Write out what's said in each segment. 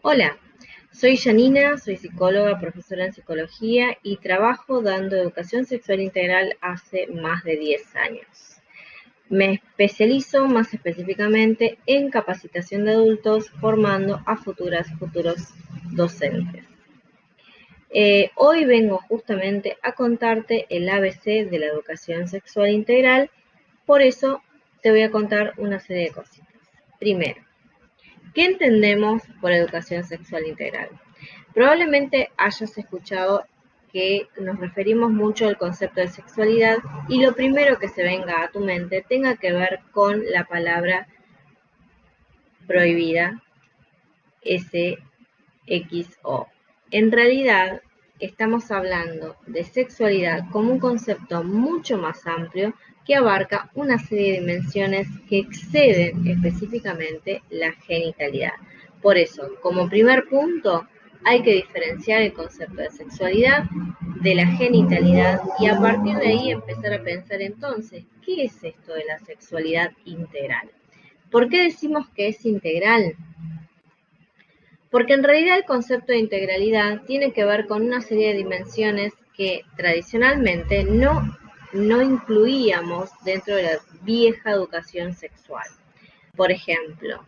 Hola, soy Janina, soy psicóloga, profesora en psicología y trabajo dando educación sexual integral hace más de 10 años. Me especializo más específicamente en capacitación de adultos formando a futuros docentes. Hoy vengo justamente a contarte el ABC de la educación sexual integral, por eso te voy a contar una serie de cositas. Primero, ¿qué entendemos por educación sexual integral? Probablemente hayas escuchado que nos referimos mucho al concepto de sexualidad y lo primero que se venga a tu mente tenga que ver con la palabra prohibida, SXO. En realidad, estamos hablando de sexualidad como un concepto mucho más amplio que abarca una serie de dimensiones que exceden específicamente la genitalidad. Por eso, como primer punto, hay que diferenciar el concepto de sexualidad de la genitalidad y a partir de ahí empezar a pensar entonces, ¿qué es esto de la sexualidad integral? ¿Por qué decimos que es integral? Porque en realidad el concepto de integralidad tiene que ver con una serie de dimensiones que tradicionalmente no incluíamos dentro de la vieja educación sexual. Por ejemplo,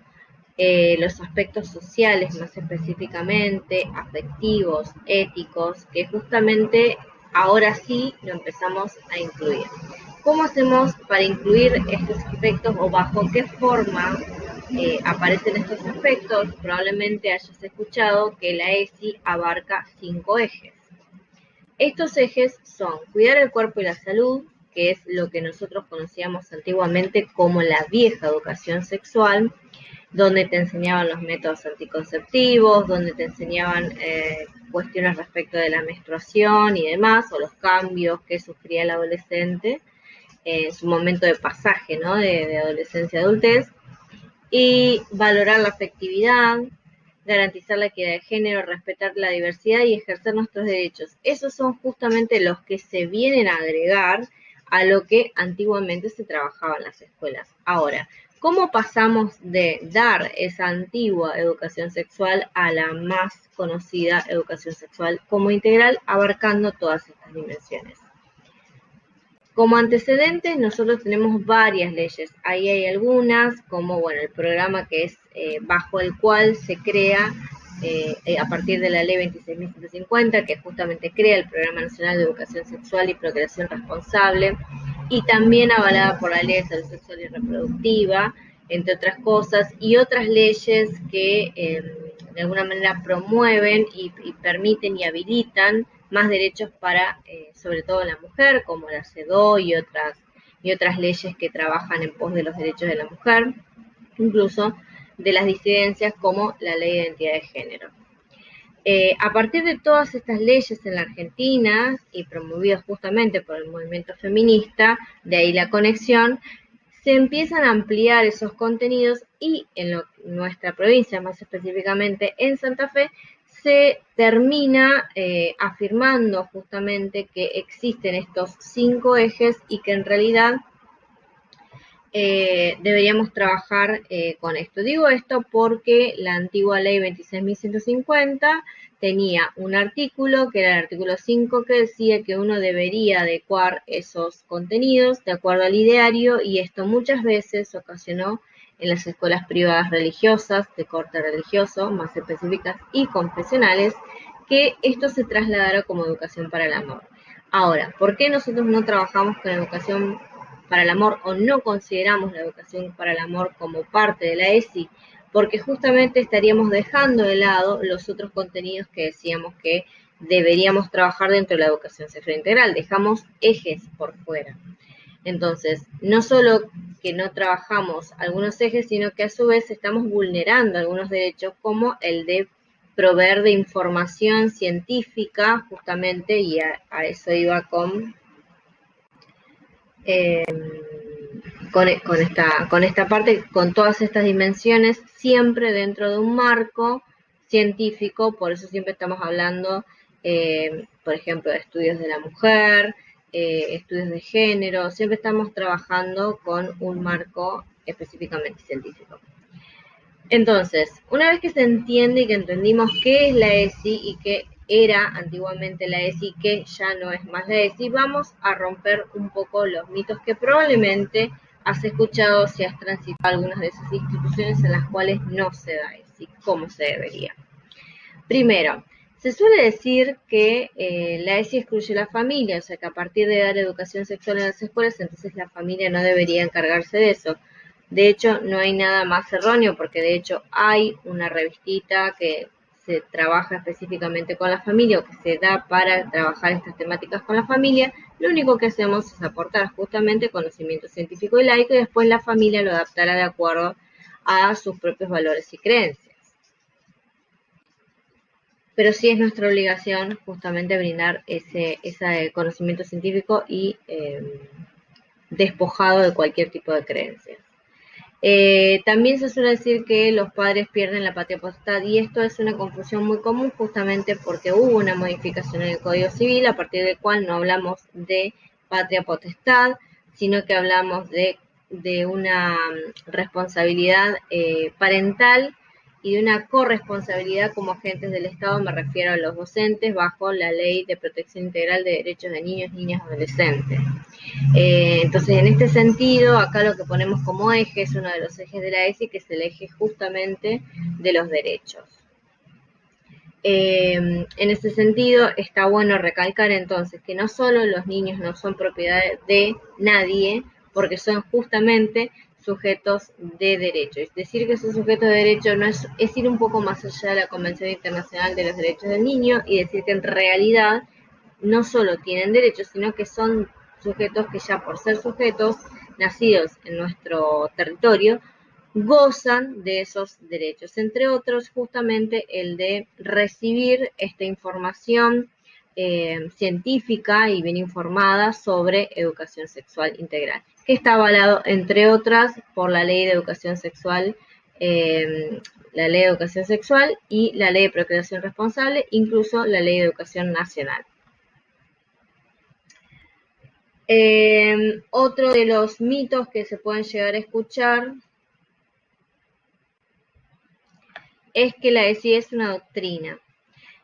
los aspectos sociales, más específicamente afectivos, éticos, que justamente ahora sí lo empezamos a incluir. ¿Cómo hacemos para incluir estos aspectos o bajo qué forma aparecen estos aspectos? Probablemente hayas escuchado que la ESI abarca 5 ejes. Estos ejes son cuidar el cuerpo y la salud, que es lo que nosotros conocíamos antiguamente como la vieja educación sexual, donde te enseñaban los métodos anticonceptivos, donde te enseñaban cuestiones respecto de la menstruación y demás, o los cambios que sufría el adolescente en su momento de pasaje, ¿no? de adolescencia a adultez, y valorar la afectividad, garantizar la equidad de género, respetar la diversidad y ejercer nuestros derechos. Esos son justamente los que se vienen a agregar a lo que antiguamente se trabajaba en las escuelas. Ahora, ¿cómo pasamos de dar esa antigua educación sexual a la más conocida educación sexual como integral, abarcando todas estas dimensiones? Como antecedentes, nosotros tenemos varias leyes. Ahí hay algunas, como bueno, el programa que es bajo el cual se crea, a partir de la ley 26.150, que justamente crea el Programa Nacional de Educación Sexual y Procreación Responsable, y también avalada por la Ley de Salud Sexual y Reproductiva, entre otras cosas, y otras leyes que de alguna manera promueven y permiten y habilitan más derechos para, sobre todo la mujer, como la CEDAW y otras leyes que trabajan en pos de los derechos de la mujer, incluso de las disidencias como la ley de identidad de género. A partir de todas estas leyes en la Argentina y promovidas justamente por el movimiento feminista, de ahí la conexión, se empiezan a ampliar esos contenidos y en nuestra provincia, más específicamente en Santa Fe, se termina afirmando justamente que existen estos 5 ejes y que en realidad deberíamos trabajar con esto. Digo esto porque la antigua ley 26.150 tenía un artículo, que era el artículo 5, que decía que uno debería adecuar esos contenidos de acuerdo al ideario, y esto muchas veces ocasionó en las escuelas privadas religiosas, de corte religioso, más específicas y confesionales, que esto se trasladara como educación para el amor. Ahora, ¿por qué nosotros no trabajamos con educación para el amor o no consideramos la educación para el amor como parte de la ESI? Porque justamente estaríamos dejando de lado los otros contenidos que decíamos que deberíamos trabajar dentro de la educación sexual integral. Dejamos ejes por fuera. Entonces, no solo que no trabajamos algunos ejes, sino que a su vez estamos vulnerando algunos derechos, como el de proveer de información científica, justamente, y a eso iba con esta parte, con todas estas dimensiones, siempre dentro de un marco científico. Por eso siempre estamos hablando, por ejemplo, de estudios de la mujer, estudios de género, siempre estamos trabajando con un marco específicamente científico. Entonces, una vez que se entiende y que entendimos qué es la ESI y qué era antiguamente la ESI y que ya no es más la ESI, vamos a romper un poco los mitos que probablemente has escuchado si has transitado algunas de esas instituciones en las cuales no se da ESI, como se debería. Primero, se suele decir que la ESI excluye a la familia, o sea que a partir de dar educación sexual en las escuelas, entonces la familia no debería encargarse de eso. De hecho, no hay nada más erróneo, porque de hecho hay una revistita que se trabaja específicamente con la familia o que se da para trabajar estas temáticas con la familia. Lo único que hacemos es aportar justamente conocimiento científico y laico y después la familia lo adaptará de acuerdo a sus propios valores y creencias. Pero sí es nuestra obligación justamente brindar ese conocimiento científico y despojado de cualquier tipo de creencias. También se suele decir que los padres pierden la patria potestad y esto es una confusión muy común justamente porque hubo una modificación en el Código Civil a partir del cual no hablamos de patria potestad, sino que hablamos de una responsabilidad parental y de una corresponsabilidad como agentes del Estado, me refiero a los docentes, bajo la Ley de Protección Integral de Derechos de Niños, Niñas y Adolescentes. Entonces, en este sentido, acá lo que ponemos como eje es uno de los ejes de la ESI, que es el eje justamente de los derechos. En ese sentido, está bueno recalcar entonces que no solo los niños no son propiedad de nadie, porque son justamente sujetos de derecho. Es decir, que son sujetos de derecho no es ir un poco más allá de la Convención Internacional de los Derechos del Niño y decir que en realidad no solo tienen derechos, sino que son sujetos que ya por ser sujetos nacidos en nuestro territorio, gozan de esos derechos, entre otros justamente el de recibir esta información científica y bien informada sobre educación sexual integral, que está avalado, entre otras, por la Ley de Educación Sexual, la Ley de Educación Sexual y la Ley de Procreación Responsable, incluso la Ley de Educación Nacional. Otro de los mitos que se pueden llegar a escuchar es que la ESI es una doctrina.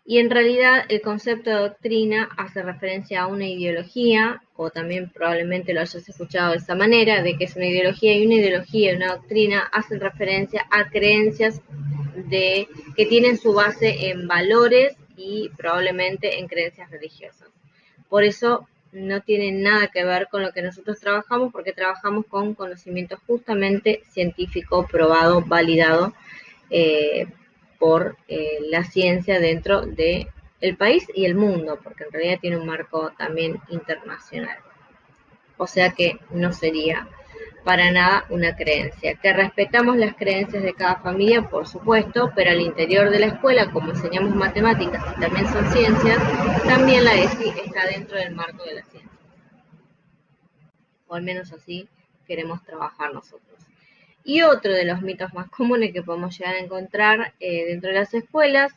Y en realidad el concepto de doctrina hace referencia a una ideología, o también probablemente lo hayas escuchado de esa manera, de que es una ideología, y una ideología y una doctrina hacen referencia a creencias que tienen su base en valores y probablemente en creencias religiosas. Por eso no tiene nada que ver con lo que nosotros trabajamos, porque trabajamos con conocimiento justamente científico, probado, validado, por la ciencia dentro del país y el mundo, porque en realidad tiene un marco también internacional. O sea que no sería para nada una creencia. Que respetamos las creencias de cada familia, por supuesto, pero al interior de la escuela, como enseñamos matemáticas y también son ciencias, también la ESI está dentro del marco de la ciencia. O al menos así queremos trabajar nosotros. Y otro de los mitos más comunes que podemos llegar a encontrar dentro de las escuelas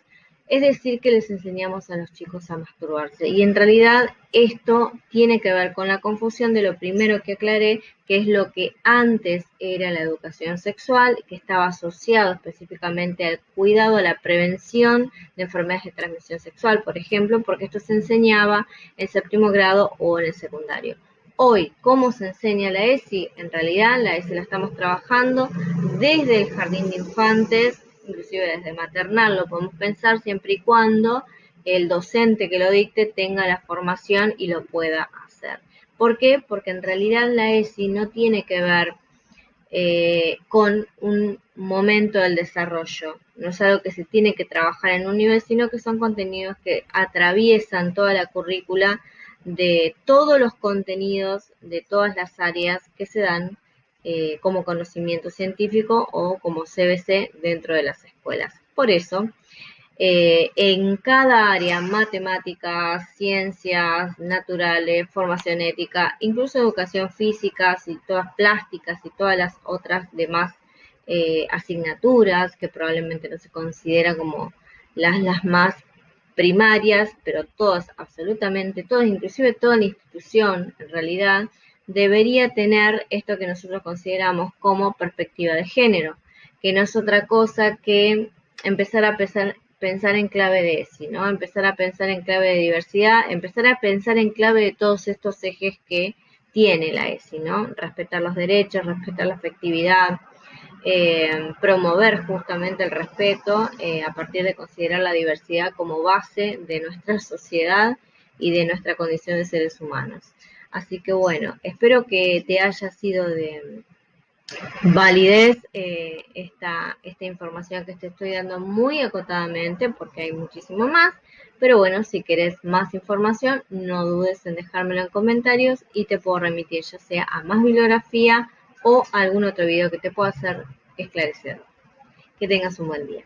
es decir que les enseñamos a los chicos a masturbarse. Y en realidad esto tiene que ver con la confusión de lo primero que aclaré, que es lo que antes era la educación sexual, que estaba asociado específicamente al cuidado, a la prevención de enfermedades de transmisión sexual, por ejemplo, porque esto se enseñaba en séptimo grado o en el secundario. Hoy, ¿cómo se enseña la ESI? En realidad la ESI la estamos trabajando desde el jardín de infantes, inclusive desde maternal lo podemos pensar, siempre y cuando el docente que lo dicte tenga la formación y lo pueda hacer. ¿Por qué? Porque en realidad la ESI no tiene que ver con un momento del desarrollo. No es algo que se tiene que trabajar en un nivel, sino que son contenidos que atraviesan toda la currícula de todos los contenidos de todas las áreas que se dan como conocimiento científico o como CBC dentro de las escuelas. Por eso, en cada área, matemáticas, ciencias naturales, formación ética, incluso educación física, y todas plásticas y todas las otras demás asignaturas que probablemente no se consideran como las más primarias, pero todas, absolutamente todas, inclusive toda la institución en realidad, debería tener esto que nosotros consideramos como perspectiva de género, que no es otra cosa que empezar a pensar en clave de ESI, ¿no? Empezar a pensar en clave de diversidad, empezar a pensar en clave de todos estos ejes que tiene la ESI, ¿no? Respetar los derechos, respetar la afectividad, promover justamente el respeto a partir de considerar la diversidad como base de nuestra sociedad y de nuestra condición de seres humanos. Así que bueno, espero que te haya sido de validez esta información que te estoy dando muy acotadamente, porque hay muchísimo más, pero bueno, si querés más información, no dudes en dejármelo en comentarios y te puedo remitir ya sea a más bibliografía o a algún otro video que te pueda hacer esclarecedor. Que tengas un buen día.